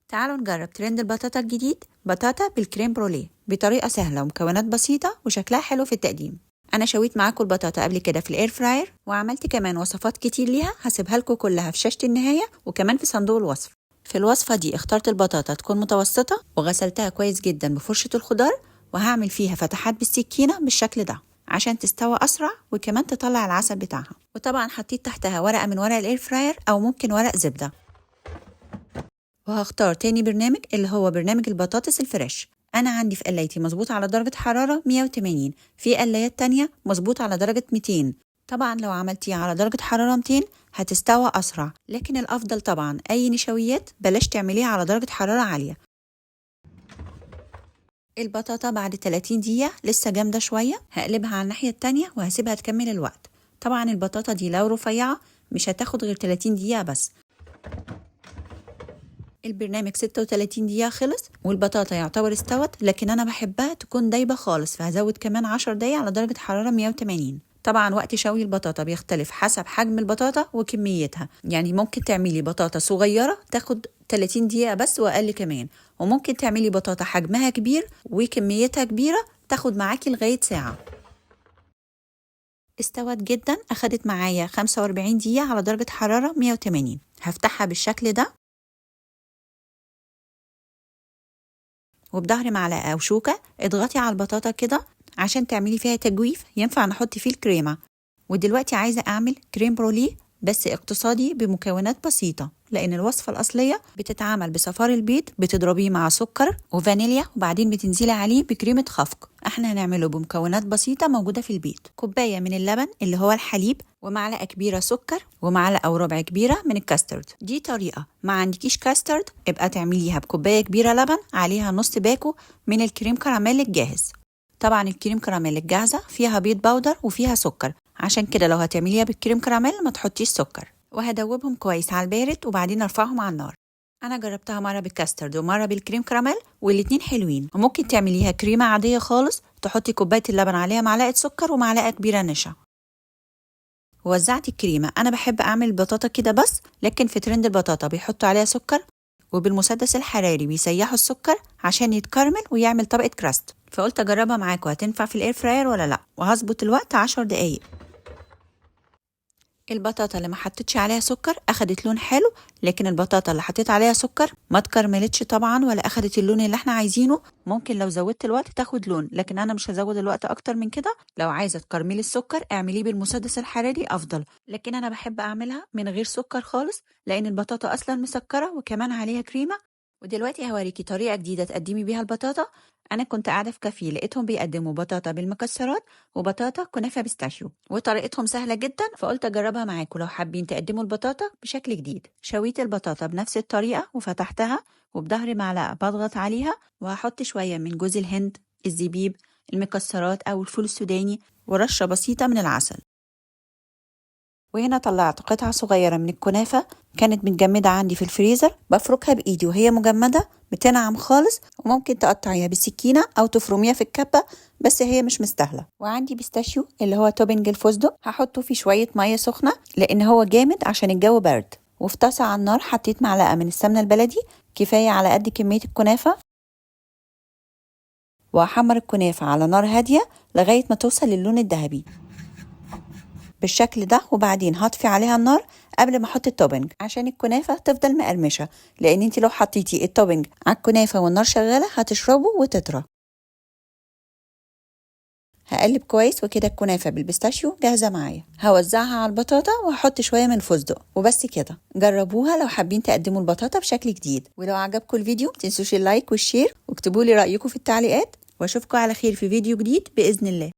تعالوا نجرب ترند البطاطا الجديد، بطاطا بالكريم بروليه بطريقة سهلة ومكونات بسيطة وشكلها حلو في التقديم. أنا شويت معاكم البطاطا قبل كده في الإير فراير، وعملت كمان وصفات كتير ليها هسيبها لكم كلها في شاشة النهاية وكمان في صندوق الوصف. في الوصفة دي اخترت البطاطا تكون متوسطة وغسلتها كويس جدا بفرشة الخضار، وهعمل فيها فتحات بالسكينة بالشكل ده عشان تستوى أسرع وكمان تطلع العسل بتاعها. وطبعا حطيت تحتها ورقة من ورق الإير فراير أو ممكن ورق زبدة. وهختار تاني برنامج اللي هو برنامج البطاطس الفريش. أنا عندي في قلايتي مظبوط على درجة حرارة 180، في قلايات تانية مظبوط على درجة 200. طبعا لو عملتيه على درجة حرارة 200 هتستوى أسرع، لكن الأفضل طبعا أي نشويات بلاش تعمليها على درجة حرارة عالية. البطاطا بعد 30 دقيقة لسه جامدة شوية، هقلبها على الناحية التانية وهسيبها تكمل الوقت. طبعا البطاطا دي لو رفيعة مش هتاخد غير 30 دقيقة بس. البرنامج 36 دقيقة خلص والبطاطا يعتبر استوت، لكن أنا بحبها تكون دايبة خالص، فهزود كمان 10 دقايق على درجة حرارة 180. طبعا وقت شوي البطاطا بيختلف حسب حجم البطاطا وكميتها، يعني ممكن تعملي بطاطا صغيرة تاخد 30 دقيقة بس وأقل كمان، وممكن تعملي بطاطا حجمها كبير وكميتها كبيرة تاخد معاكي لغاية ساعة. استوت جدا، أخدت معايا 45 دقيقة على درجة حرارة 180. هفتحها بالشكل ده وبظهر معلقة أو شوكة اضغطي على البطاطا كده عشان تعملي فيها تجويف ينفع نحط فيه الكريمة. ودلوقتي عايزة أعمل كريم بروليه بس اقتصادي بمكونات بسيطة، لأن الوصفة الأصلية بتتعمل بصفار البيض، بتضربيه مع سكر وفانيليا وبعدين بتنزلي عليه بكريمة خفق. احنا هنعمله بمكونات بسيطة موجودة في البيت: كوباية من اللبن اللي هو الحليب، ومعلقة كبيرة سكر، ومعلقة وربع كبيرة من الكاسترد. دي طريقة. ما عندكيش كاسترد ابقى تعمليها بكوباية كبيرة لبن عليها نص باكو من الكريم كراميل الجاهز. طبعا الكريم كراميل الجاهزة فيها بيض باودر وفيها سكر، عشان كده لو هتعمليها بالكريم كراميل ما تحطيش سكر. وهدوبهم كويس على البارد وبعدين ارفعهم على النار. انا جربتها مره بالكاسترد ومره بالكريم كراميل والاتنين حلوين. وممكن تعمليها كريمه عاديه خالص، تحطي كوبايه اللبن عليها معلقه سكر ومعلقه كبيره نشا. ووزعتي الكريمه. انا بحب اعمل البطاطا كده بس، لكن في ترند البطاطا بيحطوا عليها سكر، وبالمسدس الحراري بيسيحوا السكر عشان يتكرمل ويعمل طبقه كراست. فقلت اجربها معاكم هتنفع في الاير فراير ولا لا، وهظبط الوقت 10 دقايق. البطاطا اللي ما حطيتش عليها سكر اخدت لون حلو، لكن البطاطا اللي حطيت عليها سكر ما اتكرملتش طبعا ولا اخدت اللون اللي احنا عايزينه. ممكن لو زودت الوقت تاخد لون، لكن انا مش هزود الوقت اكتر من كده. لو عايزه تكرملي السكر اعمليه بالمسدس الحراري افضل، لكن انا بحب اعملها من غير سكر خالص لان البطاطا اصلا مسكره وكمان عليها كريمه. ودلوقتي هوريكي طريقه جديده تقدمي بيها البطاطا. انا كنت قاعده في كافيه لقيتهم بيقدموا بطاطا بالمكسرات وبطاطا كنافه بيستاشيو، وطريقتهم سهله جدا، فقلت اجربها معاكم لو حابين تقدموا البطاطا بشكل جديد. شويت البطاطا بنفس الطريقه وفتحتها، وبظهر معلقه بضغط عليها، وهحط شويه من جوز الهند، الزبيب، المكسرات او الفول السوداني، ورشه بسيطه من العسل. وهنا طلعت قطعة صغيرة من الكنافة كانت متجمدة عندي في الفريزر، بفركها بإيدي وهي مجمدة بتنعم خالص، وممكن تقطعيها بالسكينة أو تفرميها في الكبة بس هي مش مستاهلة. وعندي بيستاشيو اللي هو توبنج الفستق، هحطه في شوية مية سخنة لأن هو جامد عشان الجو برد. وفي طاسة على النار حطيت معلقة من السمنة البلدي كفاية على قد كمية الكنافة، وأحمر الكنافة على نار هادية لغاية ما توصل للون الذهبي بالشكل ده. وبعدين هطفي عليها النار قبل ما احط التوبنج عشان الكنافه تفضل مقرمشه، لان انت لو حطيتي التوبنج على الكنافه والنار شغاله هتشربه وتطرى. هقلب كويس وكده الكنافه بالبيستاشيو جاهزه معايا. هوزعها على البطاطا وهحط شويه من الفستق وبس كده. جربوها لو حابين تقدموا البطاطا بشكل جديد. ولو عجبكم الفيديو متنسوش اللايك والشير، واكتبوا لي رايكم في التعليقات، واشوفكم على خير في فيديو جديد باذن الله.